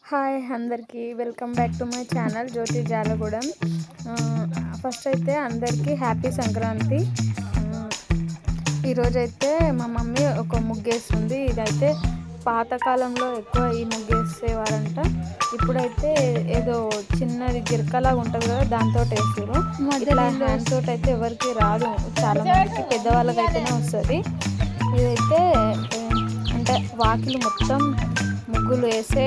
Hi అందరికీ welcome back to my channel Jyothi Jalagudem. First అయితే అందరికీ హ్యాపీ సంక్రాంతి. ఈరోజైతే మా మమ్మీ ఒక ముగ్గేస్తుంది. ఇదైతే పాతకాలంలో ఎక్కువ ఈ ముగ్గేసేవారంట. ఇప్పుడైతే ఏదో చిన్నది గిరకలాగా ఉంటుంది కదా, దాంతో వేస్తారు. ఇట్లా హ్యాండ్ తోటి అయితే ఎవరికి రాదు, చాలా మందికి పెద్దవాళ్ళకైతేనే వస్తుంది. ఇదైతే అంటే వాకిలి మొత్తం ముగ్గులు వేసే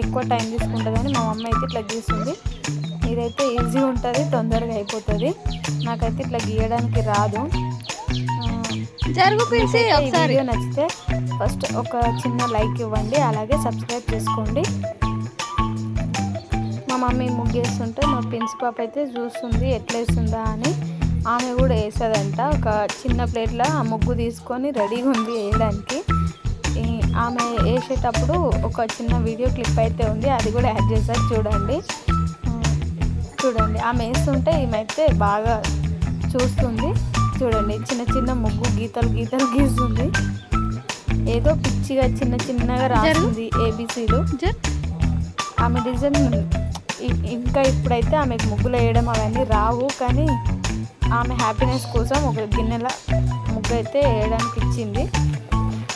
ఎక్కువ టైం తీసుకుంటుందని మా మమ్మ అయితే ఇట్లా గీస్తుంది. ఇదైతే ఈజీ ఉంటుంది, తొందరగా అయిపోతుంది. నాకైతే ఇట్లా గీయడానికి రాదు. వీడియో నచ్చితే ఫస్ట్ ఒక చిన్న లైక్ ఇవ్వండి, అలాగే సబ్స్క్రైబ్ చేసుకోండి. మా మమ్మీ ముగ్గు వేస్తుంటే మా పిన్స్ పాప అయితే చూస్తుంది ఎట్లా వేస్తుందా అని. ఆమె కూడా వేసేదంట. ఒక చిన్న ప్లేట్లో ఆ ముగ్గు తీసుకొని రెడీగా ఉంది వేయడానికి. ఆమె వేసేటప్పుడు ఒక చిన్న వీడియో క్లిప్ అయితే ఉంది, అది కూడా యాడ్ చేశారు, చూడండి. ఆమె వేస్తుంటే ఈమె బాగా చూస్తుంది. చూడండి, చిన్న చిన్న ముగ్గు గీతలు గీస్తుంది. ఏదో పిచ్చిగా చిన్నగా రాస్తుంది ఏబీసీలు. ఆమె డిజైన్ ఇంకా ఇప్పుడైతే ఆమెకు ముగ్గులు వేయడం అవన్నీ రావు, కానీ ఆమె హ్యాపీనెస్ కోసం ఒక గిన్నెల ముగ్గు అయితే వేయడానికి ఇచ్చింది,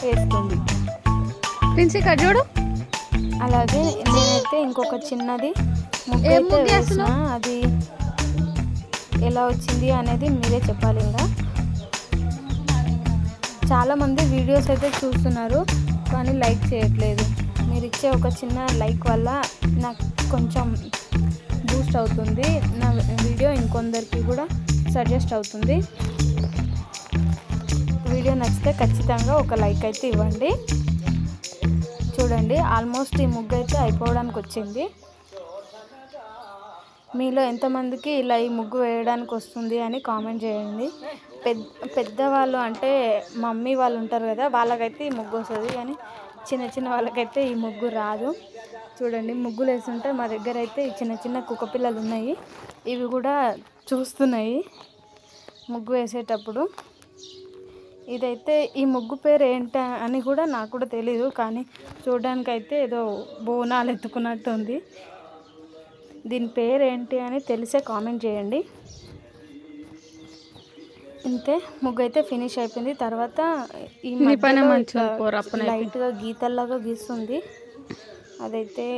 వేస్తుంది. చూడు. అలాగే నేనైతే ఇంకొక చిన్నది ముగ్గు అయితే వేసిన, అది ఎలా వచ్చింది అనేది మీరే చెప్పాలి. ఇంకా చాలామంది వీడియోస్ అయితే చూస్తున్నారు, కానీ లైక్ చేయట్లేదు. మీరు ఇచ్చే ఒక చిన్న లైక్ వల్ల నాకు కొంచెం బూస్ట్ అవుతుంది, నా వీడియో ఇంకొందరికి కూడా సజెస్ట్ అవుతుంది. వీడియో నచ్చితే ఖచ్చితంగా ఒక లైక్ అయితే ఇవ్వండి. చూడండి, ఆల్మోస్ట్ ఈ ముగ్గు అయితే అయిపోవడానికి వచ్చింది. మీలో ఎంతమందికి ఇలా ఈ ముగ్గు వేయడానికి వస్తుంది అని కామెంట్ చేయండి. పెద్దవాళ్ళు అంటే మమ్మీ వాళ్ళు ఉంటారు కదా, వాళ్ళకైతే ఈ ముగ్గు వస్తుంది, కానీ చిన్న వాళ్ళకైతే ఈ ముగ్గు రాదు. చూడండి, ముగ్గులు వేస్తుంటే మా దగ్గర అయితే చిన్న కుక్క పిల్లలు ఉన్నాయి, ఇవి కూడా చూస్తున్నాయి ముగ్గు వేసేటప్పుడు. ఇదైతే ఈ ముగ్గు పేరు ఏంటి అని కూడా నాకు కూడా తెలీదు, కానీ చూడడానికైతే ఏదో బోనాలు ఎత్తుకున్నట్టు ఉంది. దీని పేరు ఏంటి అని తెలిసే కామెంట్ చేయండి. ఇంతే, ముగ్గు అయితే ఫినిష్ అయిపోయింది. తర్వాత ఈ లైట్గా గీతల్లాగా గీస్తుంది, అదైతే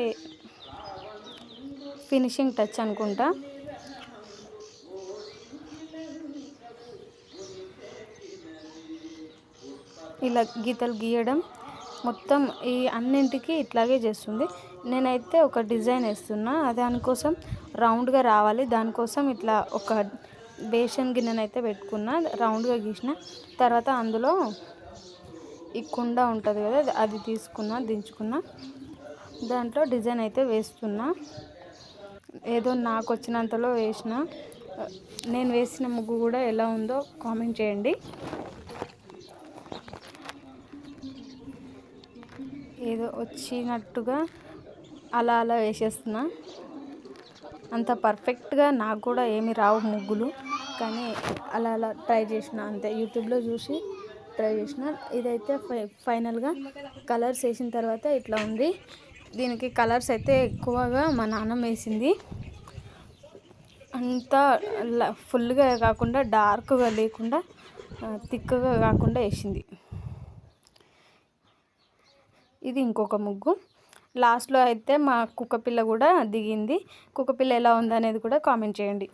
ఫినిషింగ్ టచ్ అనుకుంటా. ఇలా గీతలు గీయడం మొత్తం ఈ అన్నింటికి ఇట్లాగే చేస్తుంది. నేనైతే ఒక డిజైన్ వేస్తున్నా, దానికోసం రౌండ్గా రావాలి. దానికోసం ఇట్లా ఒక బేషన్ గిన్నెనైతే పెట్టుకున్నా, రౌండ్గా గీసిన తర్వాత అందులో ఈ కుండ ఉంటుంది కదా, అది దించుకున్నా, దాంట్లో డిజైన్ అయితే వేస్తున్నా. ఏదో నాకు వచ్చినంతలో వేసిన. నేను వేసిన ముగ్గు కూడా ఎలా ఉందో కామెంట్ చేయండి. ఏదో వచ్చినట్టుగా అలా వేసేస్తున్నా. అంత పర్ఫెక్ట్గా నాకు కూడా ఏమి రావు ముగ్గులు, కానీ అలా ట్రై చేసిన, అంతే యూట్యూబ్లో చూసి ట్రై చేసిన. ఇదైతే ఫైనల్గా కలర్స్ వేసిన తర్వాత ఇట్లా ఉంది. దీనికి కలర్స్ అయితే ఎక్కువగా మా నాన్నమ్మ వేసింది. అంతా ఫుల్గా కాకుండా, డార్క్గా లేకుండా, థిక్గా కాకుండా వేసింది. ఇది ఇంకొక ముగ్గు. లాస్ట్లో అయితే మా కుక్క పిల్ల కూడా దిగింది. కుక్క పిల్ల ఎలా ఉందనేది కూడా కామెంట్ చేయండి.